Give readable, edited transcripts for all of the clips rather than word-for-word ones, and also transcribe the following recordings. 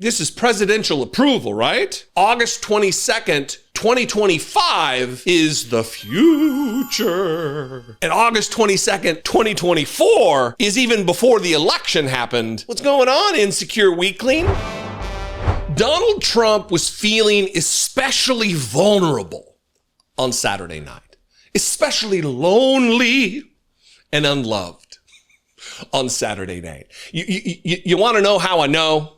This is presidential approval, right? August 22nd, 2025 is the future. And August 22nd, 2024 is even before the election happened. What's going on, insecure weakling? Donald Trump was feeling especially vulnerable on Saturday night, especially lonely and unloved on Saturday night. You want to know how I know?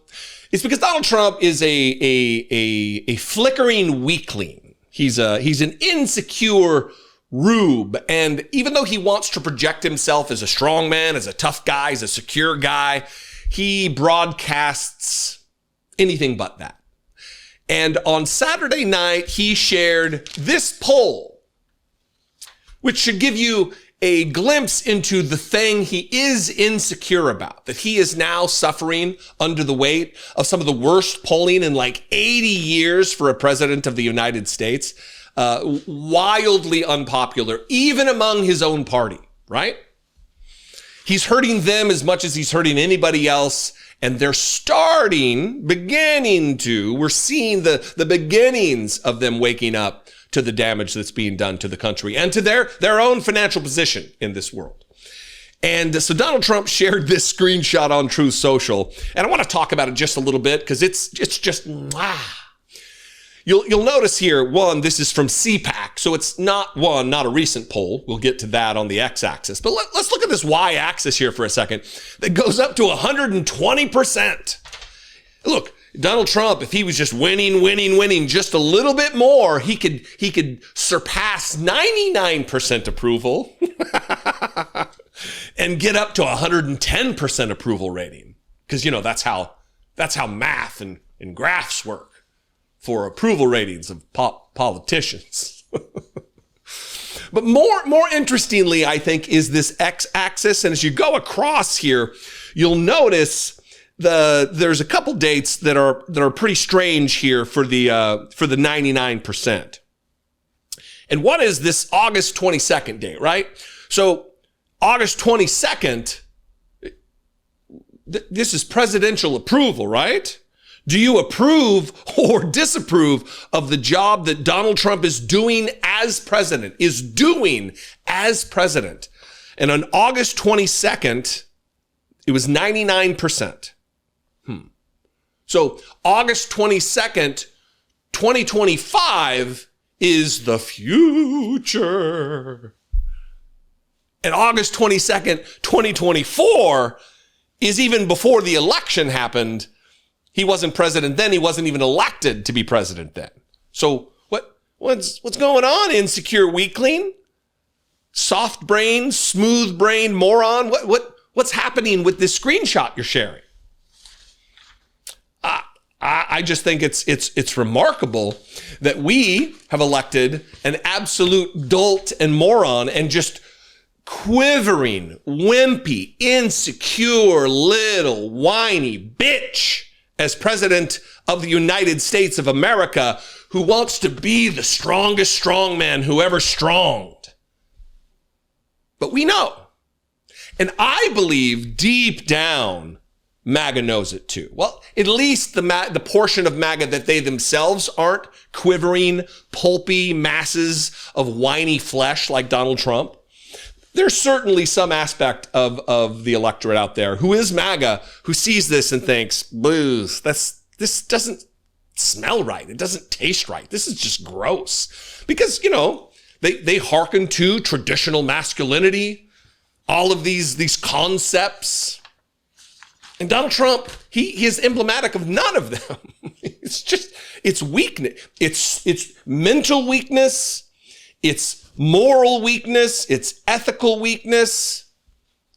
It's because Donald Trump is a flickering weakling. He's an insecure rube. And even though he wants to project himself as a strong man, as a tough guy, as a secure guy, he broadcasts anything but that. And on Saturday night, he shared this poll, which should give you a glimpse into the thing he is insecure about, that he is now suffering under the weight of some of the worst polling in like 80 years for a president of the United States. Wildly unpopular, even among his own party, right? He's hurting them as much as he's hurting anybody else. And they're we're seeing the beginnings of them waking up to the damage that's being done to the country and to their own financial position in this world. And so Donald Trump shared this screenshot on Truth Social, and I want to talk about it just a little bit because it's just You'll notice here, one, this is from CPAC, so it's not a recent poll. We'll get to that on the x-axis. But let's look at this y-axis here for a second that goes up to 120%. Look, Donald Trump, if he was just winning just a little bit more, he could surpass 99% approval and get up to 110% approval rating. Because, that's how math and graphs work for approval ratings of politicians. But more interestingly, I think, is this x-axis. And as you go across here, you'll notice there's a couple dates that are pretty strange here for the 99%. And one is this August 22nd date, right? So August 22nd, this is presidential approval, right? Do you approve or disapprove of the job that Donald Trump is doing as president? And on August 22nd, it was 99%. So August 22nd, 2025 is the future. And August 22nd, 2024 is even before the election happened. He wasn't president then. He wasn't even elected to be president then. So what's going on, insecure weakling? Soft brain, smooth brain, moron? What's happening with this screenshot you're sharing? I just think it's remarkable that we have elected an absolute dolt and moron and just quivering, wimpy, insecure, little whiny bitch as president of the United States of America, who wants to be the strongest strongman who ever stronged. But we know, and I believe deep down, MAGA knows it too. Well, at least the portion of MAGA that they themselves aren't quivering, pulpy masses of whiny flesh like Donald Trump. There's certainly some aspect of the electorate out there who is MAGA, who sees this and thinks, booze, this doesn't smell right. It doesn't taste right. This is just gross. Because, they hearken to traditional masculinity, all of these concepts. And Donald Trump, he is emblematic of none of them. It's weakness. It's mental weakness. It's moral weakness. It's ethical weakness.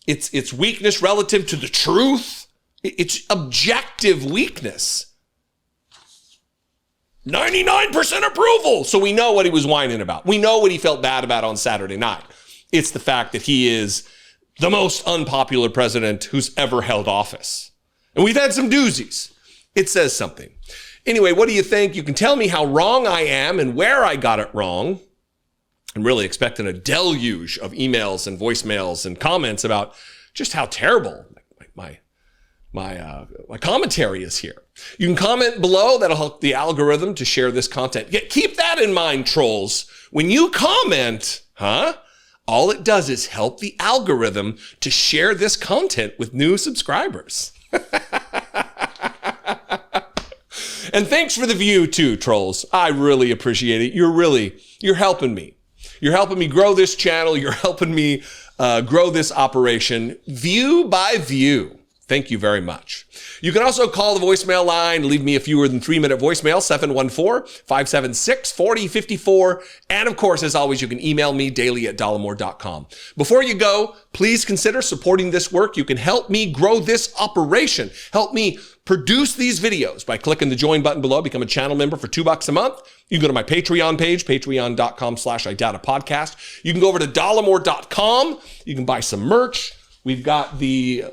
It's weakness relative to the truth. It's objective weakness. 99% approval. So we know what he was whining about. We know what he felt bad about on Saturday night. It's the fact that he is the most unpopular president who's ever held office. And we've had some doozies. It says something. Anyway, what do you think? You can tell me how wrong I am and where I got it wrong. I'm really expecting a deluge of emails and voicemails and comments about just how terrible my commentary is here. You can comment below. That'll help the algorithm to share this content. Keep that in mind, trolls. When you comment, all it does is help the algorithm to share this content with new subscribers. And thanks for the view too, trolls. I really appreciate it. You're helping me. You're helping me grow this channel. You're helping me grow this operation view by view. Thank you very much. You can also call the voicemail line, leave me a fewer than 3-minute voicemail, 714-576-4054. And of course, as always, you can email me daily@dollemore.com. Before you go, please consider supporting this work. You can help me grow this operation. Help me produce these videos by clicking the join button below. Become a channel member for $2 a month. You can go to my Patreon page, patreon.com/idoubtapodcast. You can go over to dollemore.com. You can buy some merch. We've got the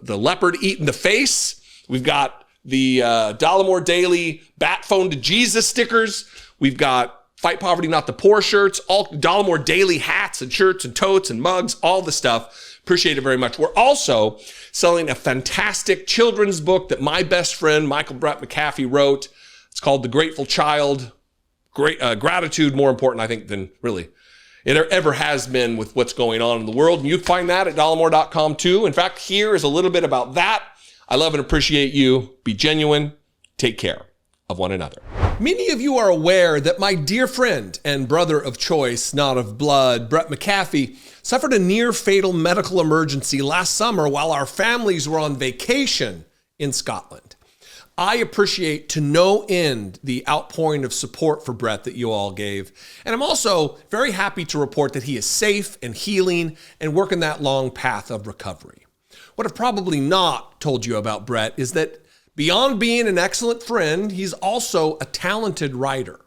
leopard eating the face. We've got the Dollemore Daily Bat Phone to Jesus stickers. We've got Fight Poverty Not the Poor shirts, all Dollemore Daily hats and shirts and totes and mugs, all the stuff. Appreciate it very much. We're also selling a fantastic children's book that my best friend, Michael Brett McAfee, wrote. It's called The Grateful Child. Gratitude, more important, I think, than really it ever has been with what's going on in the world. And you can find that at dollemore.com too. In fact, here is a little bit about that. I love and appreciate you. Be genuine. Take care of one another. Many of you are aware that my dear friend and brother of choice, not of blood, Brett McAfee, suffered a near fatal medical emergency last summer while our families were on vacation in Scotland. I appreciate to no end the outpouring of support for Brett that you all gave. And I'm also very happy to report that he is safe and healing and working that long path of recovery. What I've probably not told you about Brett is that beyond being an excellent friend, he's also a talented writer.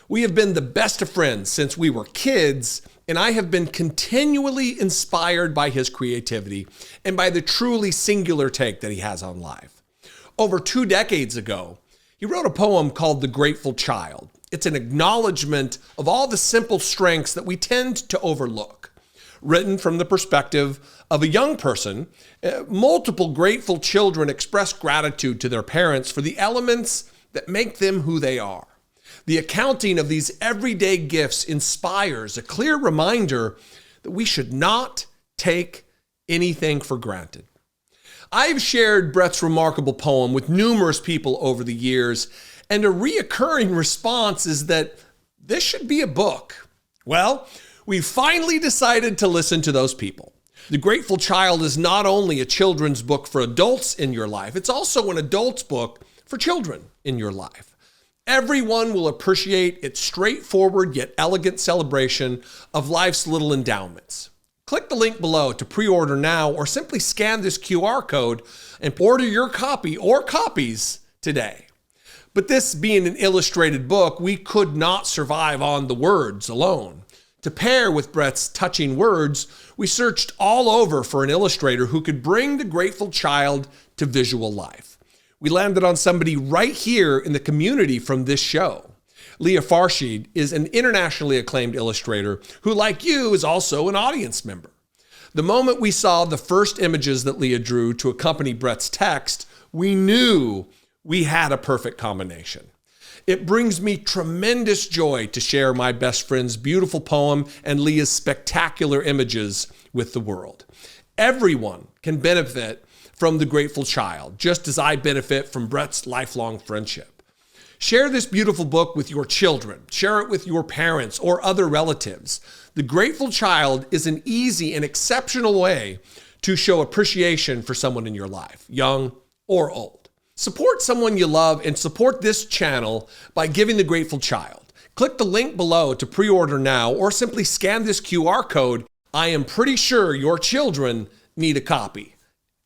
We have been the best of friends since we were kids, and I have been continually inspired by his creativity and by the truly singular take that he has on life. Over 2 decades ago, he wrote a poem called The Grateful Child. It's an acknowledgement of all the simple strengths that we tend to overlook. Written from the perspective of a young person, multiple grateful children express gratitude to their parents for the elements that make them who they are. The accounting of these everyday gifts inspires a clear reminder that we should not take anything for granted. I've shared Brett's remarkable poem with numerous people over the years, and a reoccurring response is that this should be a book. Well, we finally decided to listen to those people. The Grateful Child is not only a children's book for adults in your life, it's also an adult's book for children in your life. Everyone will appreciate its straightforward yet elegant celebration of life's little endowments. Click the link below to pre-order now, or simply scan this QR code and order your copy or copies today. But this being an illustrated book, we could not survive on the words alone. To pair with Brett's touching words, we searched all over for an illustrator who could bring The Grateful Child to visual life. We landed on somebody right here in the community from this show. Leah Farshid is an internationally acclaimed illustrator who, like you, is also an audience member. The moment we saw the first images that Leah drew to accompany Brett's text, we knew we had a perfect combination. It brings me tremendous joy to share my best friend's beautiful poem and Leah's spectacular images with the world. Everyone can benefit from The Grateful Child, just as I benefit from Brett's lifelong friendship. Share this beautiful book with your children. Share it with your parents or other relatives. The Grateful Child is an easy and exceptional way to show appreciation for someone in your life, young or old. Support someone you love and support this channel by giving The Grateful Child. Click the link below to pre-order now, or simply scan this QR code. I am pretty sure your children need a copy,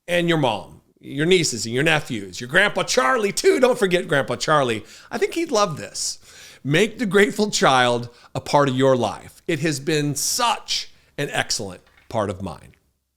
and your mom, your nieces and your nephews, your Grandpa Charlie too. Don't forget Grandpa Charlie. I think he'd love this. Make The Grateful Child a part of your life. It has been such an excellent part of mine.